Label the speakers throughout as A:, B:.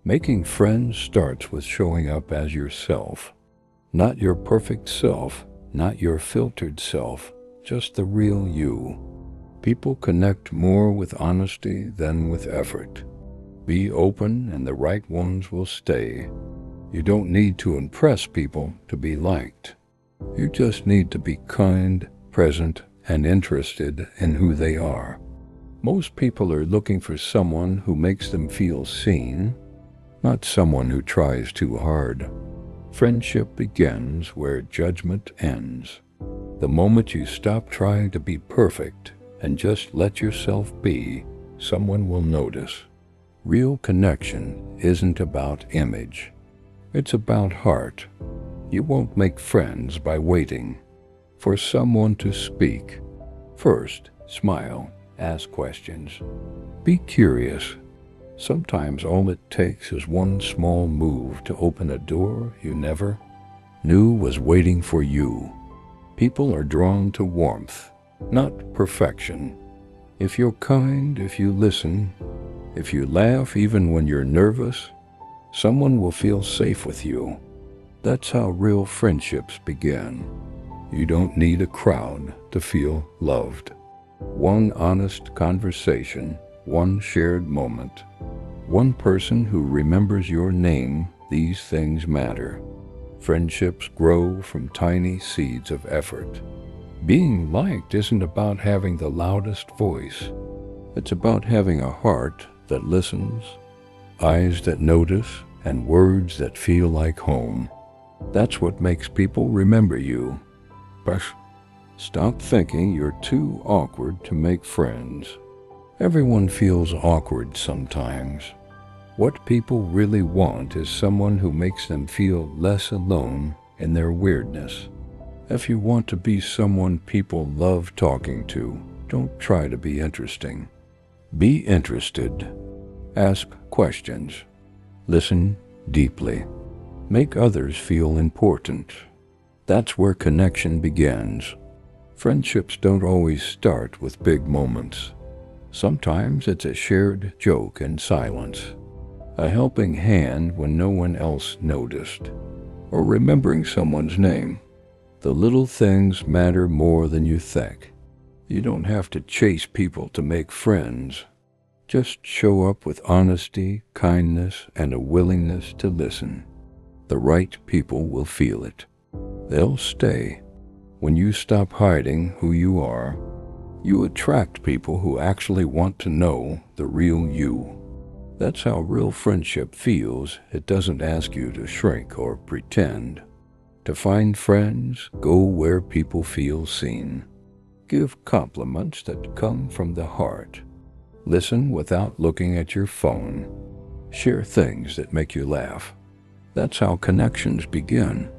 A: Making friends starts with showing up as yourself. Not your perfect self, not your filtered self, just the real you. People connect more with honesty than with effort. Be open and the right ones will stay. You don't need to impress people to be liked. You just need to be kind, present, and interested in who they are. Most people are looking for someone who makes them feel seen, not someone who tries too hard. Friendship begins where judgment ends. The moment you stop trying to be perfect and just let yourself be, someone will notice. Real connection isn't about image. It's about heart. You won't make friends by waiting for someone to speak. First, smile, ask questions. Be curious. Sometimes all it takes is one small move to open a door you never knew was waiting for you. People are drawn to warmth, not perfection. If you're kind, if you listen, if you laugh even when you're nervous, someone will feel safe with you. That's how real friendships begin. You don't need a crowd to feel loved. One honest conversation, one shared moment, one person who remembers your name, these things matter. Friendships grow from tiny seeds of effort. Being liked isn't about having the loudest voice. It's about having a heart that listens, eyes that notice, and words that feel like home. That's what makes people remember you. But stop thinking you're too awkward to make friends. Everyone feels awkward sometimes. What people really want is someone who makes them feel less alone in their weirdness. If you want to be someone people love talking to, don't try to be interesting. Be interested. Ask questions. Listen deeply. Make others feel important. That's where connection begins. Friendships don't always start with big moments. Sometimes it's a shared joke in silence, a helping hand when no one else noticed, or remembering someone's name. The little things matter more than you think. You don't have to chase people to make friends. Just show up with honesty, kindness, and a willingness to listen. The right people will feel it. They'll stay. When you stop hiding who you are, you attract people who actually want to know the real you. That's how real friendship feels. It doesn't ask you to shrink or pretend. To find friends, go where people feel seen. Give compliments that come from the heart. Listen without looking at your phone. Share things that make you laugh. That's how connections begin.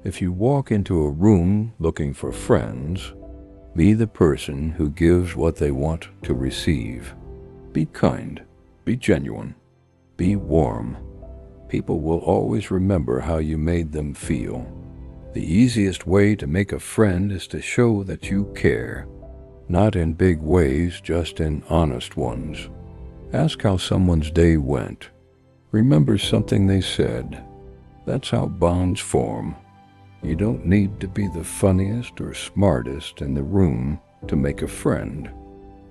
A: If you walk into a room looking for friends, be the person who gives what they want to receive. Be kind. Be genuine. Be warm. People will always remember how you made them feel. The easiest way to make a friend is to show that you care. Not in big ways, just in honest ones. Ask how someone's day went. Remember something they said. That's how bonds form. You don't need to be the funniest or smartest in the room to make a friend.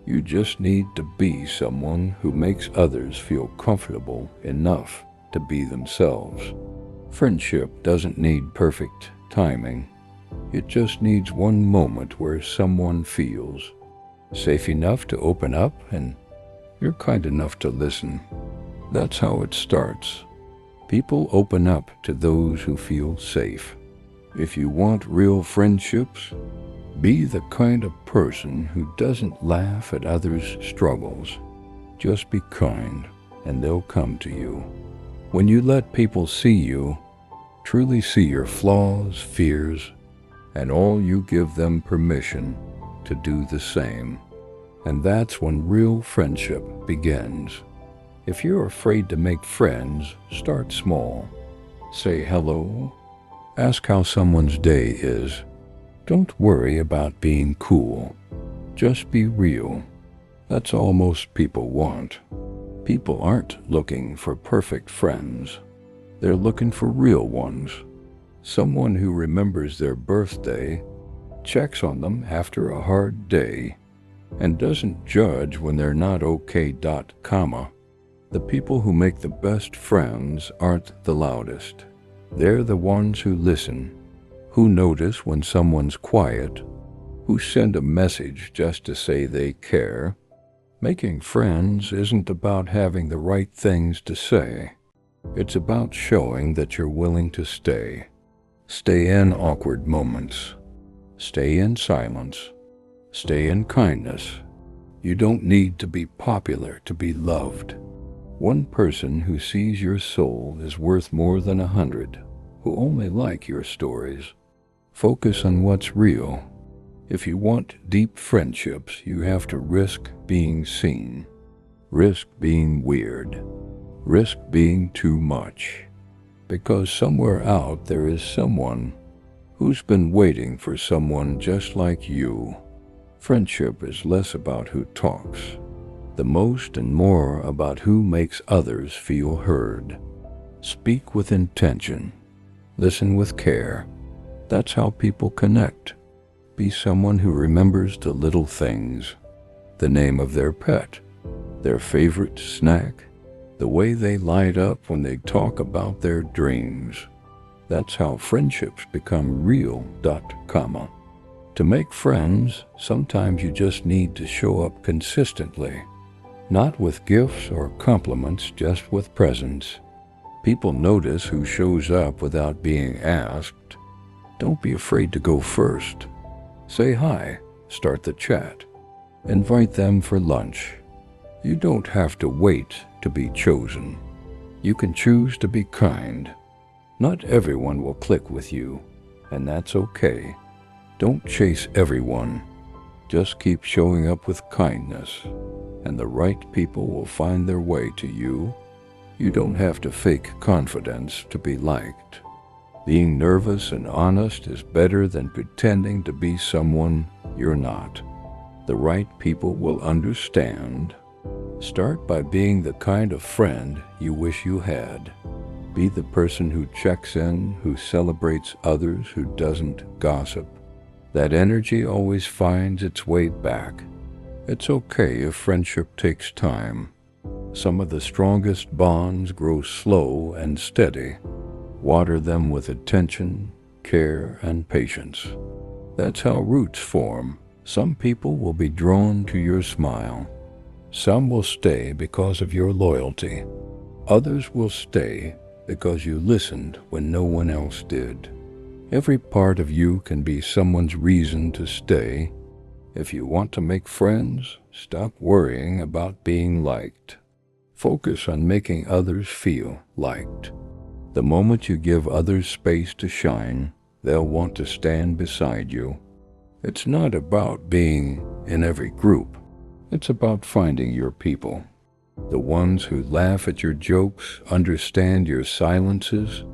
A: You just need to be someone who makes others feel comfortable enough to be themselves. Friendship doesn't need perfect timing. It just needs one moment where someone feels safe enough to open up and you're kind enough to listen. That's how it starts. People open up to those who feel safe. If you want real friendships, be the kind of person who doesn't laugh at others' struggles. Just be kind, and they'll come to you. When you let people see you, truly see your flaws, fears, and all, you give them permission to do the same. And that's when real friendship begins. If you're afraid to make friends, start small. Say hello. Ask how someone's day is. Don't worry about being cool. Just be real. That's all most people want. People aren't looking for perfect friends. They're looking for real ones. Someone who remembers their birthday, checks on them after a hard day, and doesn't judge when they're not okay. The people who make the best friends aren't the loudest. They're the ones who listen, who notice when someone's quiet, who send a message just to say they care. Making friends isn't about having the right things to say. It's about showing that you're willing to stay. Stay in awkward moments. Stay in silence. Stay in kindness. You don't need to be popular to be loved. One person who sees your soul is worth more than 100 who only like your stories. Focus on what's real. If you want deep friendships, you have to risk being seen. Risk being weird. Risk being too much. Because somewhere out there is someone who's been waiting for someone just like you. Friendship is less about who talks the most and more about who makes others feel heard. Speak with intention. Listen with care. That's how people connect. Be someone who remembers the little things. The name of their pet. Their favorite snack. The way they light up when they talk about their dreams. That's how friendships become real. To make friends, sometimes you just need to show up consistently. Not with gifts or compliments, just with presence. People notice who shows up without being asked. Don't be afraid to go first. Say hi, start the chat. Invite them for lunch. You don't have to wait to be chosen. You can choose to be kind. Not everyone will click with you, and that's okay. Don't chase everyone. Just keep showing up with kindness, and the right people will find their way to you. You don't have to fake confidence to be liked. Being nervous and honest is better than pretending to be someone you're not. The right people will understand. Start by being the kind of friend you wish you had. Be the person who checks in, who celebrates others, who doesn't gossip. That energy always finds its way back. It's okay if friendship takes time. Some of the strongest bonds grow slow and steady. Water them with attention, care, and patience. That's how roots form. Some people will be drawn to your smile. Some will stay because of your loyalty. Others will stay because you listened when no one else did. Every part of you can be someone's reason to stay. If you want to make friends, stop worrying about being liked. Focus on making others feel liked. The moment you give others space to shine, they'll want to stand beside you. It's not about being in every group. It's about finding your people. The ones who laugh at your jokes, understand your silences,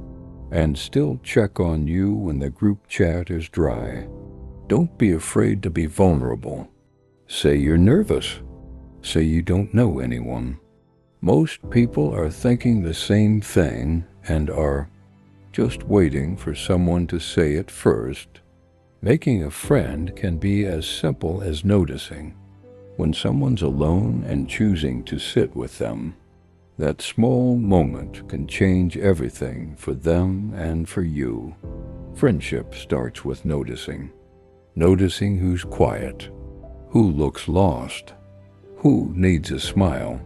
A: and still check on you when the group chat is dry. Don't be afraid to be vulnerable. Say you're nervous. Say you don't know anyone. Most people are thinking the same thing and are just waiting for someone to say it first. Making a friend can be as simple as noticing when someone's alone and choosing to sit with them. That small moment can change everything for them and for you. Friendship starts with noticing. Noticing who's quiet, who looks lost, who needs a smile.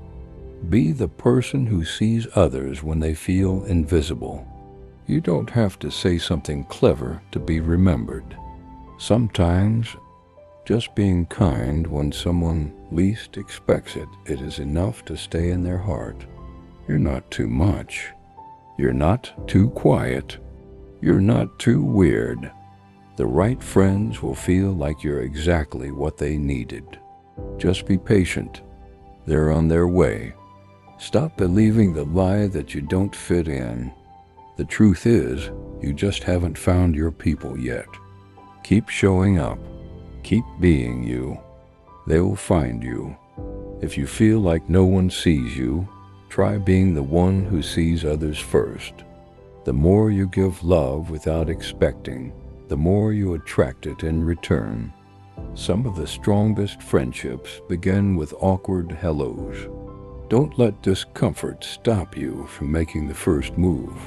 A: Be the person who sees others when they feel invisible. You don't have to say something clever to be remembered. Sometimes, just being kind when someone least expects it is enough to stay in their heart. You're not too much. You're not too quiet. You're not too weird. The right friends will feel like you're exactly what they needed. Just be patient. They're on their way. Stop believing the lie that you don't fit in. The truth is, you just haven't found your people yet. Keep showing up. Keep being you. They will find you. If you feel like no one sees you, Try being the one who sees others first. The more you give love without expecting, the more you attract it in return. Some of the strongest friendships begin with awkward hellos. Don't let discomfort stop you from making the first move.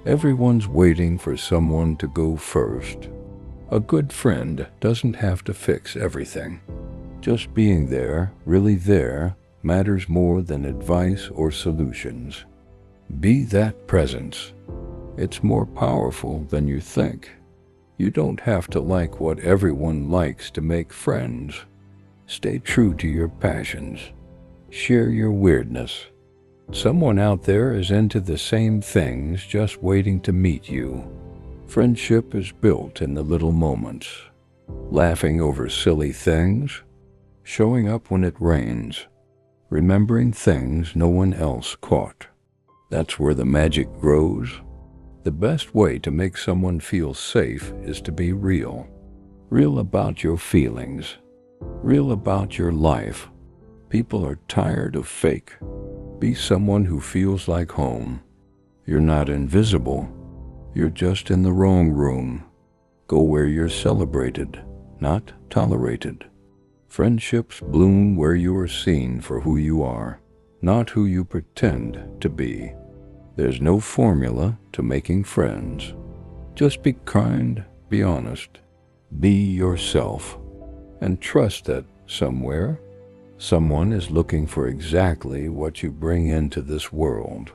A: Everyone's waiting for someone to go first. A good friend doesn't have to fix everything. Just being there, really there, matters more than advice or solutions. Be that presence. It's more powerful than you think. You don't have to like what everyone likes to make friends. Stay true to your passions. Share your weirdness. Someone out there is into the same things, just waiting to meet you. Friendship is built in the little moments. Laughing over silly things. Showing up when it rains. Remembering things no one else caught. That's where the magic grows. The best way to make someone feel safe is to be real. Real about your feelings. Real about your life. People are tired of fake. Be someone who feels like home. You're not invisible. You're just in the wrong room. Go where you're celebrated, not tolerated. Friendships bloom where you are seen for who you are, not who you pretend to be. There's no formula to making friends. Just be kind, be honest, be yourself, and trust that somewhere, someone is looking for exactly what you bring into this world.